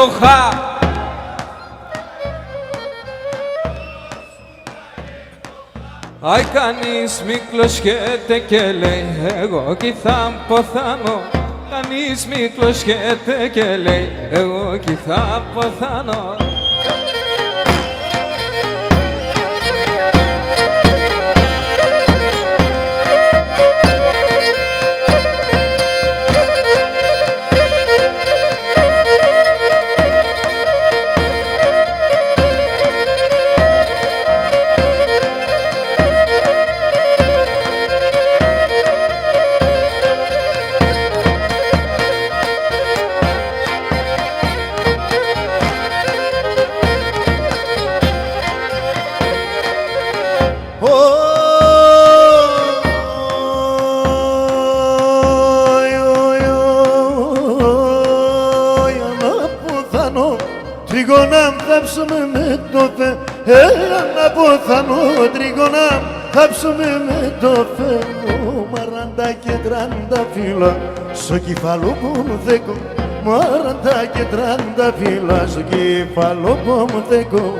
ενοχά. Άι κανείς μη κλωσκέται και λέει εγώ κι θα ποθάνω. Κανείς μη κλωσκέται και λέει εγώ κι θα ποθάνω. Τρίγωνα θάψουμε με το Θεό, ένα ποθανό τρίγωνα θάψουμε με το Θεό. Μαράντα και τράντα φύλλα στο κεφαλό που μου θέκω. Μαράντα και τράντα φύλλα στο κεφαλό που μου θέκω.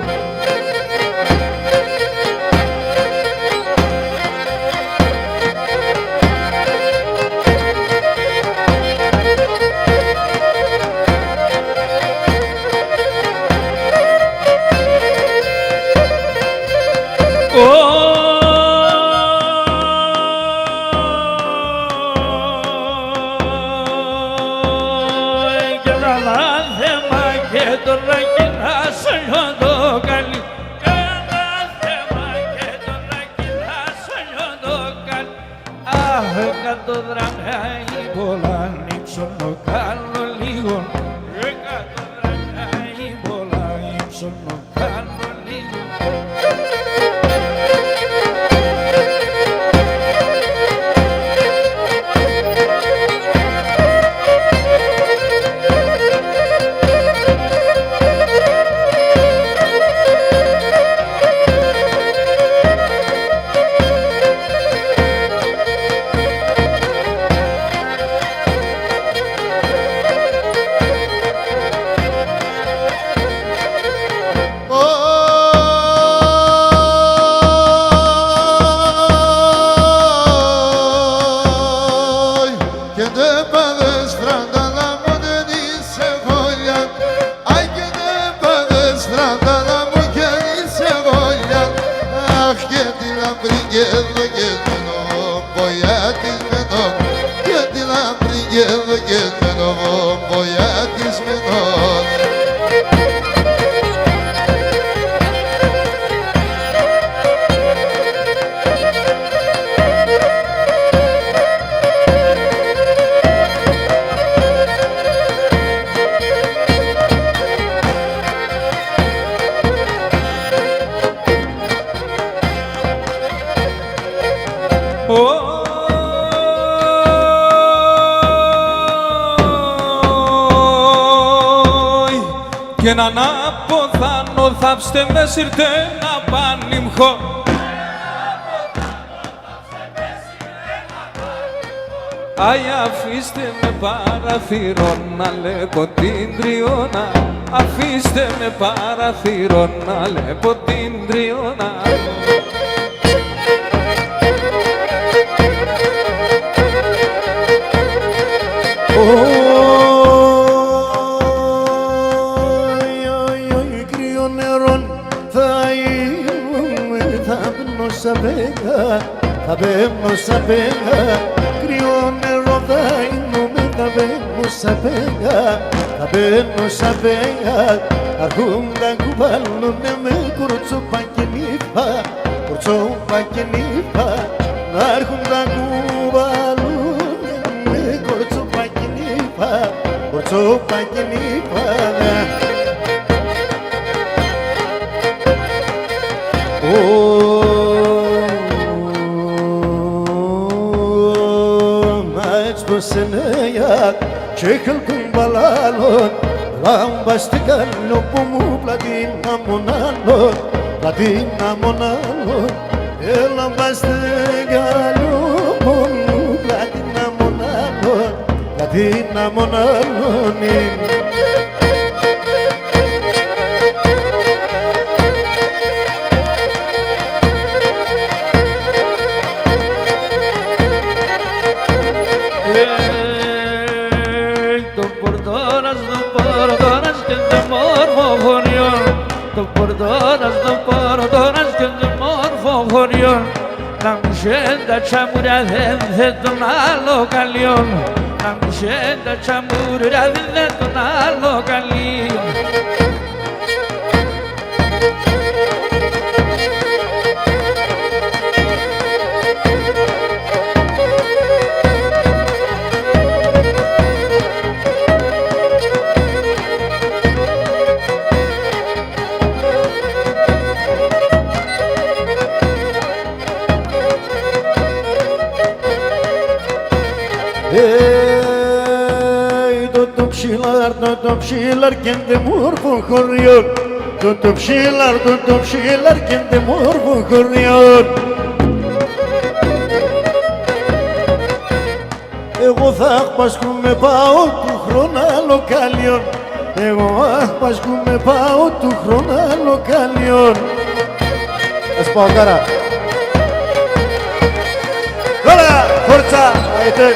Και έναν αποθάνο θάψτε με σύρτε να πανιμχώ. Άι αφήστε με παραθύρο να λέπω την τριώνα. Αφήστε με παραθύρο να λέπω την τριώνα. Θα μπαίνω σαν πέγα, κρύο νερό θα είνουμε. Θα μπαίνω σαν πέγα, θα μπαίνω σαν πέγα. Αρχούν τα κουβαλούνε με κουρτσούπα και νύφα, κουρτσούπα και νύφα. Να έρχουν τα κουβαλούνε με κουρτσούπα και νύφα, κουρτσούπα και νύφα. Seneyat çekil kun balalon lambastika lopo mu platina monalon lambastika lopo mu platina monalon pordonas que de morfoforion. Το pordonas que de morfoforion. Να μου σέντα τσαμουρά δεν τον άλλο καλιόν. Να μου σέντα τσαμουρά δεν τον άλλο καλιόν. Το ψήλαρ και ντε μόρφων χωριών. Το ψήλαρ και ντε μόρφων χωριών. Εγώ θα πασκούμε πάω του χρόνου άλλο καλιόν. Εγώ πασκούμε πάω του χρόνου άλλο καλιόν. Ας πάω κάρα. Τώρα, φορτσά, άιτε.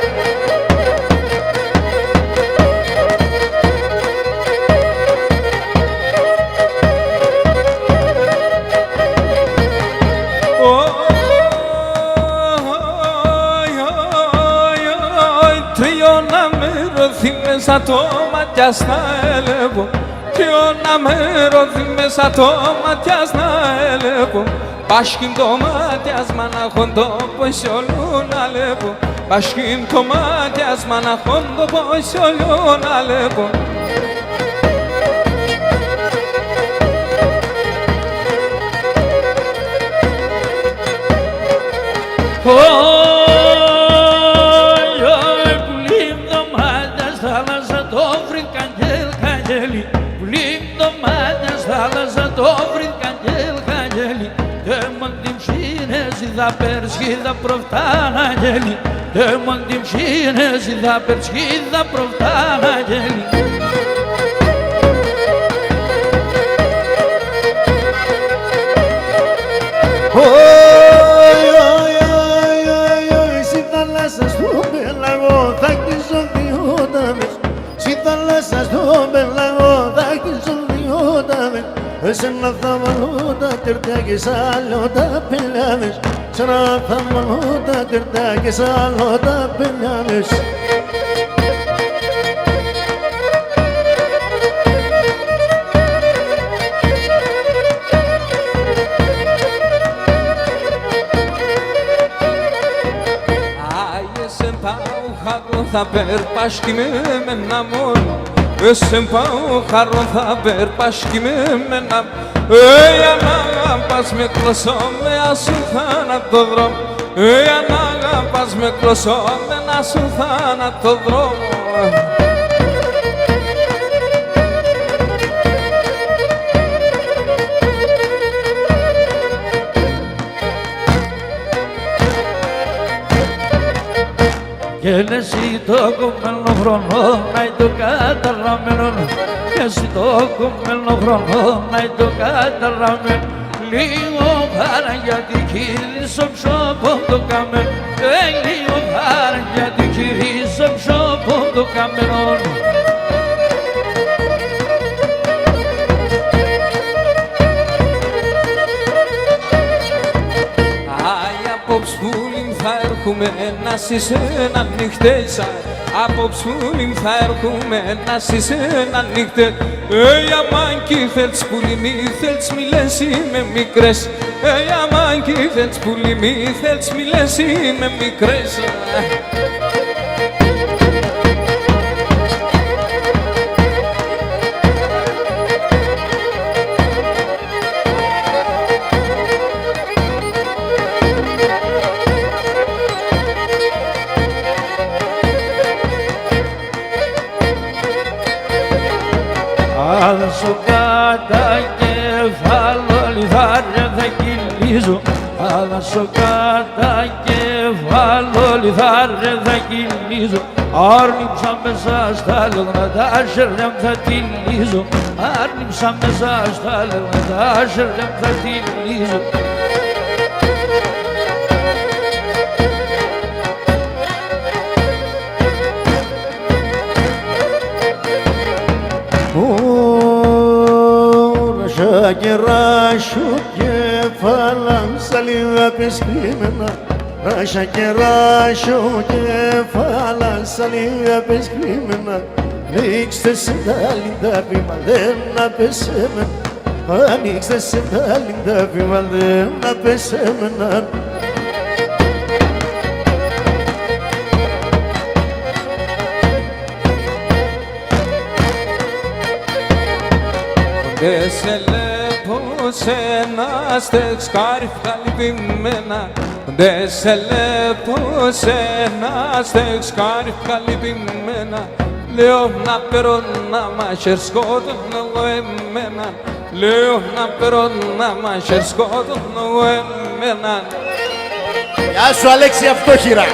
Μέσα το ματιάς να έλεβω, ποιο να με ρώθει μέσα το ματιάς να έλεβω. Πάσχην το ματιάς μαναχόντο πως όλου να λέβω. Πάσχην το ματιάς μαναχόντο πως όλου να λέβω. Da perschida proftana geli, de mandim shine si da perschida proftana geli. Si θάλασσα στο πελαγό θα χτίσω δυο ταμές. Si θάλασσα στο πελαγό θα χτίσω δυο ταμές. Εσένα θα βάλω τα τερτιά και σ' άλλο τα πελάδες. Εσένα θα βάλω τα τερτιά και σ' άλλο τα πελάδες. Θα περπάσχει με ένα μόνο. Εσεν πάω χαρό θα περπάσχει με ένα. Αν αγαπάς με κλωσό με ασου θάνατο δρόμο. Αν αγαπάς με κλωσό με ασου θάνατο δρόμο. Και εσύ το κομμένο χρόνο να το καταραμένο. Και εσύ το κομμένο χρόνο να το καταραμένο. Λίγο πάρα γιατί κυρίσω ψώπο το καμένο. Λίγο πάρα γιατί κυρίσω ψώπο το καμένο. Έρχομαι να είσαι ένα νυχτέσα. Απόψουλην θα έρχομαι να είσαι ένα νύχτε. Αμάνκι θέλεις πουλί μη θέλεις μη λες είμαι μικρές. Αμάνκι θέλεις πουλί μη θέλεις μη λες είμαι μικρές. Άδεσο κατά κεφάλο λιθάρια θα κυλίζω. Άδεσο κατά κεφάλο λιθάρια θα κυλίζω. Άρνηψα μέσα στα λόγνα τα σέρνια θα τυλίζω. Άρνηψα μέσα στα λόγνα τα σέρνια θα τυλίζω. κερά σου κεφάλα σαν λίγα πεσκρίμενα. Ράσα κερά σου κεφάλα σαν λίγα πεσκρίμενα. Ανοίξτε σε τα λίντα βήμα δεν να πεσέμεν. Ανοίξτε σε τα λίντα βήμα δεν να πεσέμεν. Δε σε λέω σε ένα στεξκάρι καλυπημένα. Δε σε λέω σε ένα στεξκάρι καλυπημένα. Λέω να παίρνω να μάχερ σκότωνω εγώ εμένα. Λέω να παίρνω να μάχερ σκότωνω εγώ εμένα. Γεια σου Αλέξη Αυτόχειρα.